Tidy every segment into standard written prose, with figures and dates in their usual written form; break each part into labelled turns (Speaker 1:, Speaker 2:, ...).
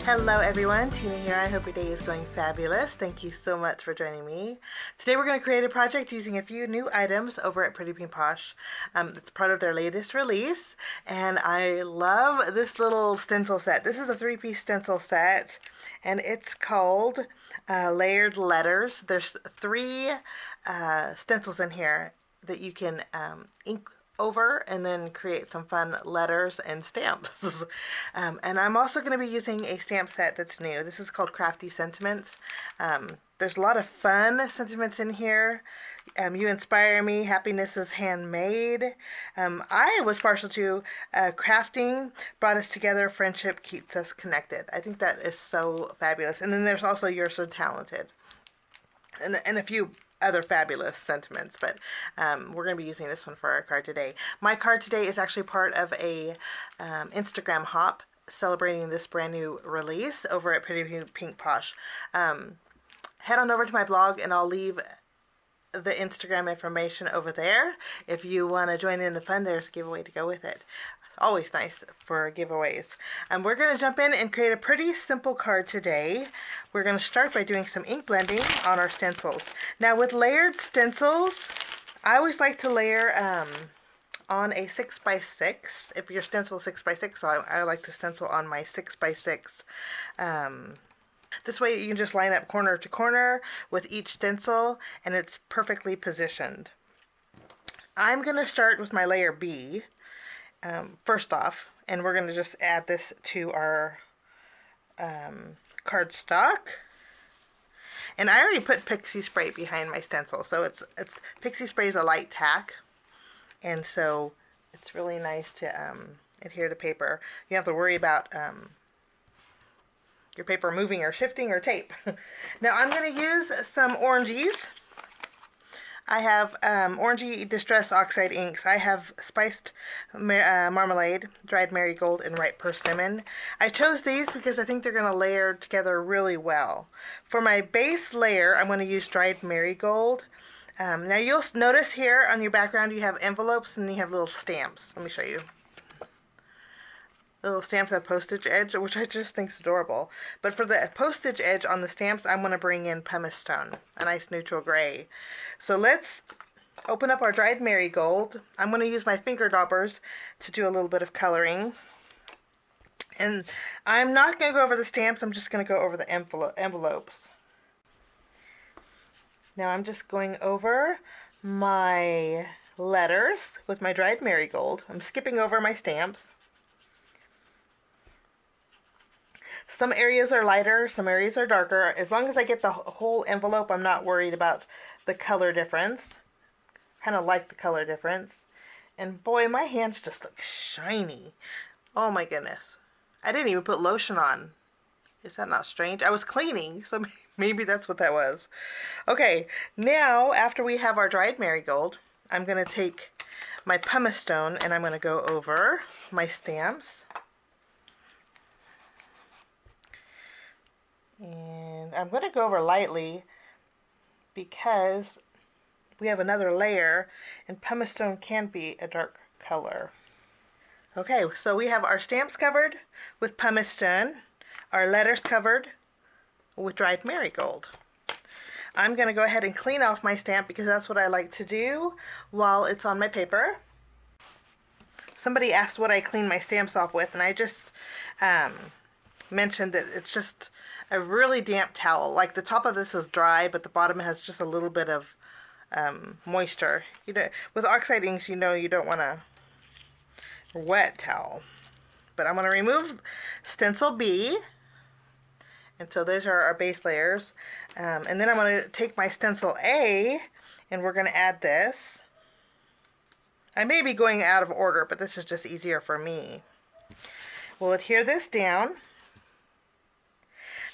Speaker 1: Hello everyone, Tina here. I hope your day is going fabulous. Thank you so much for joining me. Today we're going to create a project using a few new items over at Pretty Pink Posh. It's part of their latest release, and I love this little stencil set. This is a 3-piece stencil set, and it's called Layered Letters. There's 3 stencils in here that you can ink over and then create some fun letters and stamps. And I'm also going to be using a stamp set that's new. This is called Crafty Sentiments. There's a lot of fun sentiments in here. You inspire me, happiness is handmade. I was partial to crafting brought us together, friendship keeps us connected. I think that is so fabulous. And then there's also you're so talented. And a few other fabulous sentiments, but we're going to be using this one for our card today. My card today is actually part of a Instagram hop celebrating this brand new release over at Pretty Pink Posh. Head on over to my blog and I'll leave the Instagram information over there. If you want to join in the fun, there's a giveaway to go with it. Always nice for giveaways. We're going to jump in and create a pretty simple card today. We're going to start by doing some ink blending on our stencils. Now with layered stencils, I always like to layer on a 6x6. If your stencil is 6x6, so I like to stencil on my 6x6. This way you can just line up corner to corner with each stencil and it's perfectly positioned. I'm going to start with my layer B. First off, and we're going to just add this to our cardstock. And I already put Pixie Spray behind my stencil, so it's Pixie Spray is a light tack, and so it's really nice to adhere to paper. You don't have to worry about your paper moving or shifting or tape. Now I'm going to use some oranges. I have orangey distress oxide inks. I have spiced marmalade, dried marigold, and ripe persimmon. I chose these because I think they're going to layer together really well. For my base layer, I'm going to use dried marigold. Now you'll notice here on your background you have envelopes and you have little stamps. Let me show you. Little stamps have postage edge, which I just think is adorable. But for the postage edge on the stamps, I'm going to bring in pumice stone, a nice neutral gray. So let's open up our dried marigold. I'm going to use my finger daubers to do a little bit of coloring. And I'm not going to go over the stamps, I'm just going to go over the envelopes. Now I'm just going over my letters with my dried marigold. I'm skipping over my stamps. Some areas are lighter, some areas are darker. As long as I get the whole envelope, I'm not worried about the color difference. Kind of like the color difference. And boy, my hands just look shiny. Oh my goodness. I didn't even put lotion on. Is that not strange? I was cleaning, so maybe that's what that was. Okay, now after we have our dried marigold, I'm going to take my pumice stone and I'm going to go over my stamps. And I'm going to go over lightly because we have another layer and pumice stone can be a dark color. Okay, so we have our stamps covered with pumice stone, our letters covered with dried marigold. I'm going to go ahead and clean off my stamp because that's what I like to do while it's on my paper. Somebody asked what I clean my stamps off with, and I just mentioned that it's just a really damp towel. Like the top of this is dry, but the bottom has just a little bit of moisture. You know, with oxide inks, you know you don't want a wet towel. But I'm going to remove stencil B, and so those are our base layers. And then I'm going to take my stencil A, and we're going to add this. I may be going out of order, but this is just easier for me. We'll adhere this down.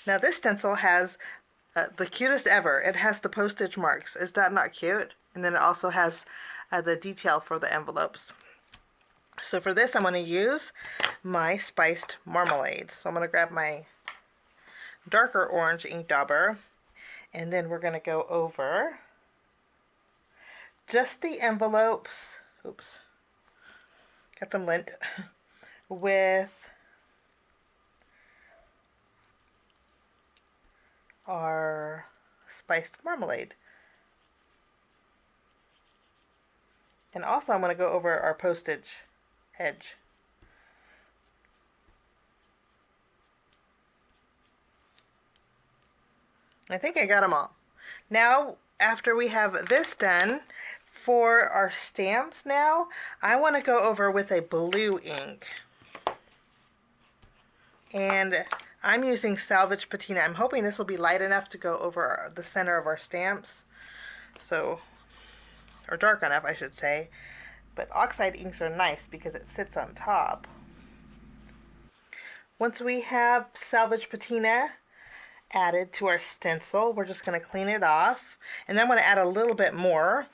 Speaker 1: Now this stencil has the cutest ever. It has the postage marks. Is that not cute? And then it also has the detail for the envelopes. So for this I'm going to use my spiced marmalade. So I'm going to grab my darker orange ink dauber and then we're going to go over just the envelopes. Oops. Got them lint with our spiced marmalade. And also I'm going to go over our postage edge. I think I got them all. Now, after we have this done, for our stamps now, I want to go over with a blue ink. And I'm using Salvage Patina. I'm hoping this will be light enough to go over the center of our stamps. So, or dark enough, I should say. But oxide inks are nice because it sits on top. Once we have Salvage Patina added to our stencil, we're just going to clean it off. And then I'm going to add a little bit more.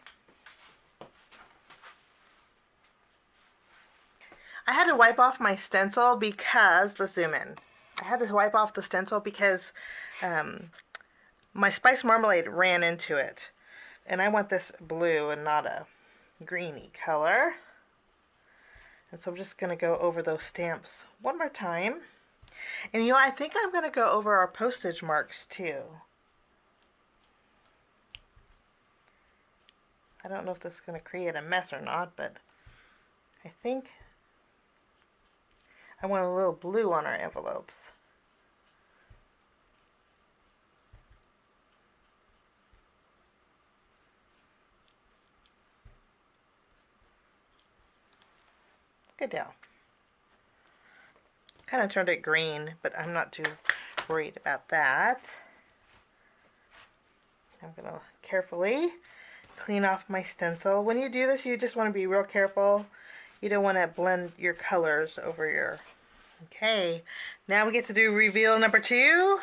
Speaker 1: I had to wipe off my stencil because, let's zoom in. I had to wipe off the stencil because my spice marmalade ran into it. And I want this blue and not a greeny color. And so I'm just going to go over those stamps one more time. And you know, I think I'm going to go over our postage marks too. I don't know if this is going to create a mess or not, but I think I want a little blue on our envelopes. Good deal. Kind of turned it green, but I'm not too worried about that. I'm going to carefully clean off my stencil. When you do this, you just want to be real careful. You don't want to blend your colors over your... Okay, now we get to do reveal number 2.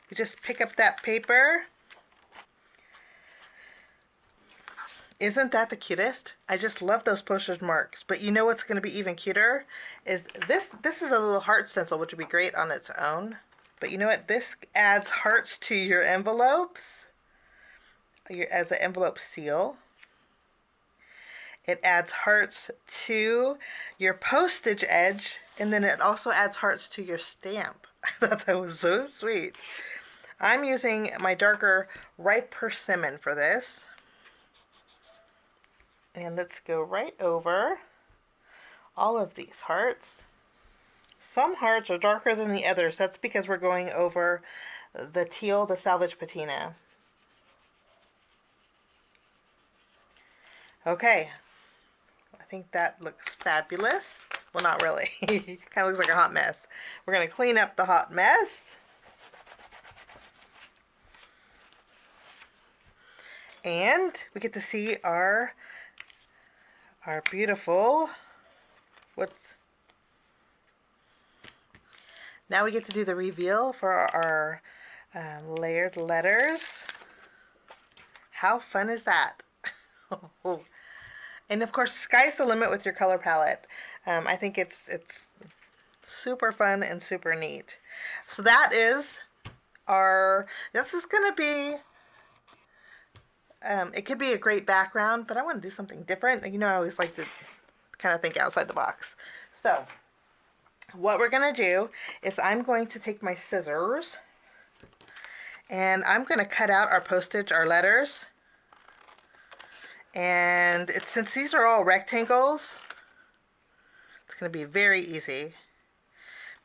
Speaker 1: We just pick up that paper. Isn't that the cutest? I just love those postage marks. But you know what's going to be even cuter? Is this is a little heart stencil, which would be great on its own. But you know what? This adds hearts to your envelopes as an envelope seal. It adds hearts to your postage edge, and then it also adds hearts to your stamp. I thought that was so sweet. I'm using my darker ripe persimmon for this. And let's go right over all of these hearts. Some hearts are darker than the others. That's because we're going over the teal, the Salvage Patina. Okay. I think that looks fabulous. Well, not really. Kind of looks like a hot mess. We're going to clean up the hot mess. And we get to see our beautiful, now we get to do the reveal for our layered letters. How fun is that? And of course, sky's the limit with your color palette. I think it's super fun and super neat. So that is this is going to be, it could be a great background, but I want to do something different. You know, I always like to kind of think outside the box. So what we're going to do is I'm going to take my scissors and I'm going to cut out our postage, our letters. And since these are all rectangles, it's going to be very easy.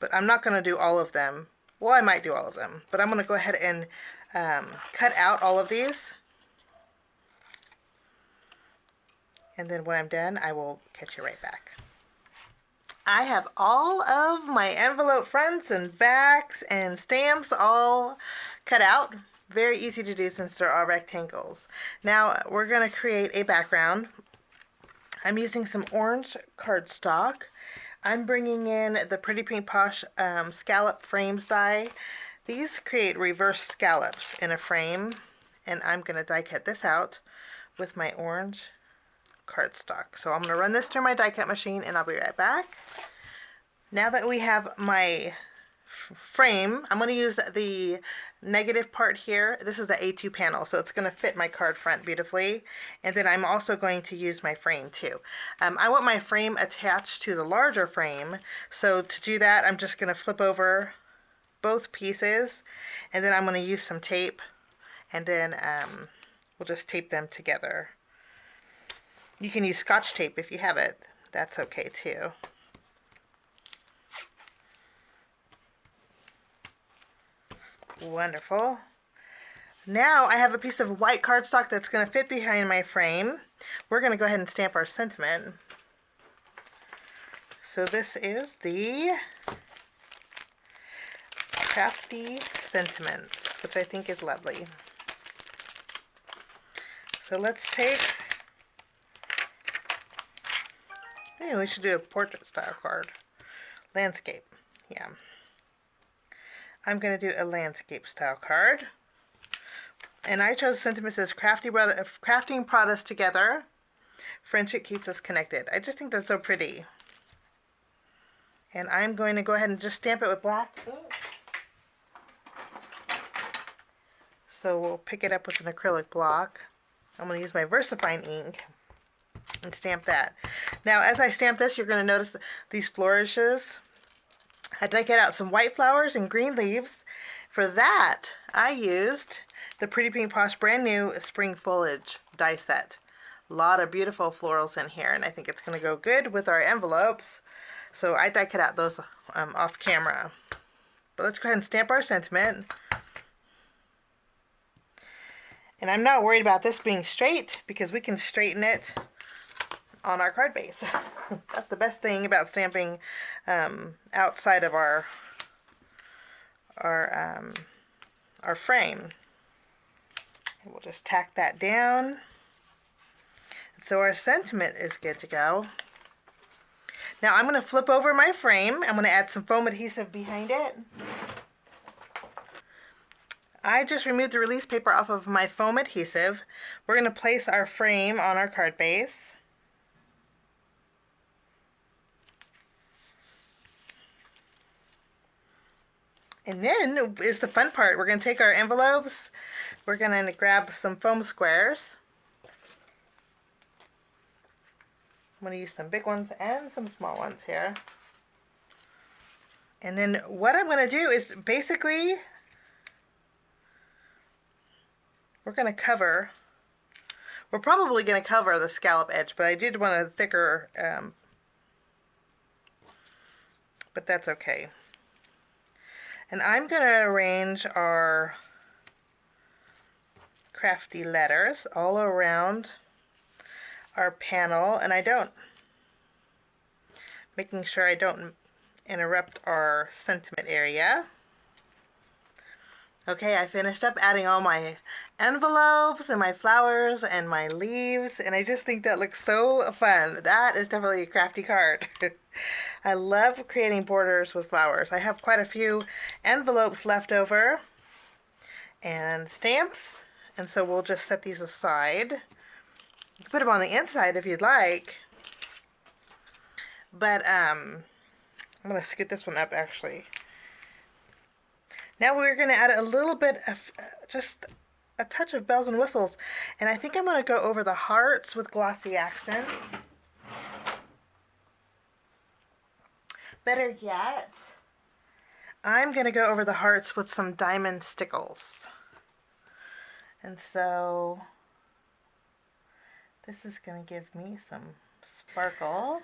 Speaker 1: But I'm not going to do all of them. Well, I might do all of them, but I'm going to go ahead and cut out all of these. And then when I'm done, I will catch you right back. I have all of my envelope fronts and backs and stamps all cut out. Very easy to do since they're all rectangles. Now we're going to create a background. I'm using some orange cardstock. I'm bringing in the Pretty Pink Posh scallop frames die. These create reverse scallops in a frame, and I'm going to die cut this out with my orange cardstock. So I'm going to run this through my die cut machine and I'll be right back. Now that we have my frame, I'm going to use the negative part here. This is the A2 panel, so it's going to fit my card front beautifully. And then I'm also going to use my frame too. I want my frame attached to the larger frame, so to do that I'm just going to flip over both pieces, and then I'm going to use some tape, and then we'll just tape them together. You can use Scotch tape if you have it. That's okay too. Wonderful. Now I have a piece of white cardstock that's going to fit behind my frame. We're going to go ahead and stamp our sentiment. So this is the Crafty sentiments, which I think is lovely. So let's take, maybe we should do a portrait style card. Landscape, yeah. I'm going to do a landscape style card. And I chose sentiments as crafting brought us together. Friendship keeps us connected. I just think that's so pretty. And I'm going to go ahead and just stamp it with black ink. So we'll pick it up with an acrylic block. I'm going to use my VersaFine ink and stamp that. Now as I stamp this, you're going to notice these flourishes. I did get out some white flowers and green leaves. For that, I used the Pretty Pink Posh brand new spring foliage die set. A lot of beautiful florals in here, and I think it's going to go good with our envelopes. So I die cut out those off camera. But let's go ahead and stamp our sentiment. And I'm not worried about this being straight because we can straighten it on our card base. That's the best thing about stamping outside of our frame. And we'll just tack that down. So our sentiment is good to go. Now I'm going to flip over my frame. I'm going to add some foam adhesive behind it. I just removed the release paper off of my foam adhesive. We're going to place our frame on our card base. And then is the fun part. We're going to take our envelopes. We're going to grab some foam squares. I'm going to use some big ones and some small ones here. And then what I'm going to do is basically, we're probably going to cover the scallop edge, but I did want a thicker, but that's okay. And I'm going to arrange our crafty letters all around our panel, and making sure I don't interrupt our sentiment area. Okay, I finished up adding all my envelopes and my flowers and my leaves, and I just think that looks so fun. That is definitely a crafty card. I love creating borders with flowers. I have quite a few envelopes left over and stamps, and so we'll just set these aside. You can put them on the inside if you'd like, but I'm going to scoot this one up actually. Now we're going to add a little bit of, just a touch of bells and whistles. And I think I'm going to go over the hearts with glossy accents. Better yet, I'm going to go over the hearts with some diamond stickles. And so this is going to give me some sparkle.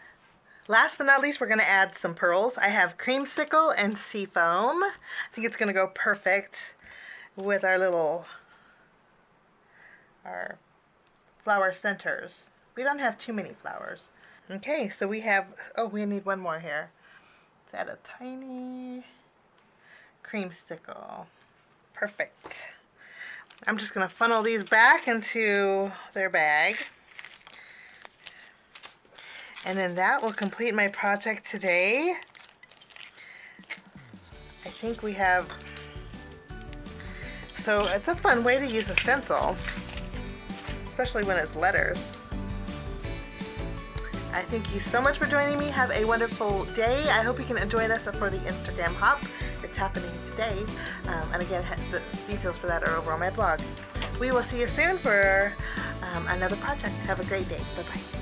Speaker 1: Last but not least, we're going to add some pearls. I have creamsicle and seafoam. I think it's going to go perfect with our flower centers. We don't have too many flowers. Okay, so we have, we need one more here. Let's add a tiny creamsicle. Perfect. I'm just going to funnel these back into their bag. And then that will complete my project today. I think we have, so it's a fun way to use a stencil, especially when it's letters. I thank you so much for joining me. Have a wonderful day. I hope you can join us for the Instagram hop. It's happening today. And again, the details for that are over on my blog. We will see you soon for another project. Have a great day. Bye-bye.